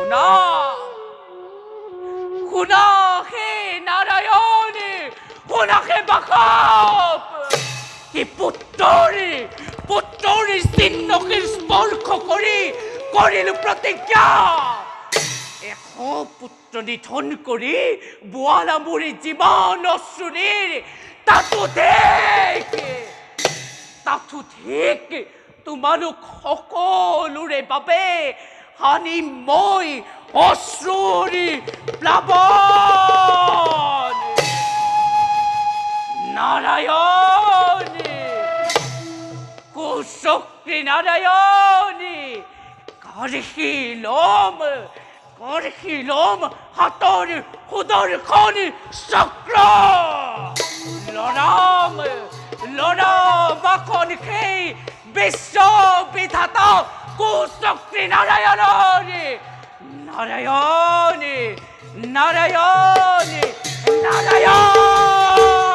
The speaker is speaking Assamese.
শুনা শুনা হে নাৰায়ণ শুনা হে বাসৱ কি পুত্ৰৰ চিহ্নকে স্পৰ্শ কৰি কৰিলো প্ৰতিজ্ঞা এশ পুত্ৰ নিধন কৰি বোৱালা মুৰি জীৱন অশ্ৰুনীৰ তাতো ঠিক তোমালোক সকলোৰে বাবে হানি মই অশ্ৰুৰি প্লাৱন নাৰায়ণী কুশক্তি নাৰায়ণী গঢ়িলম হাতৰ সুদৰ্শন চক্ৰ লৰাম বাখন সেই বিশ্ববিধাতা কুশক্তি নাৰায়ণী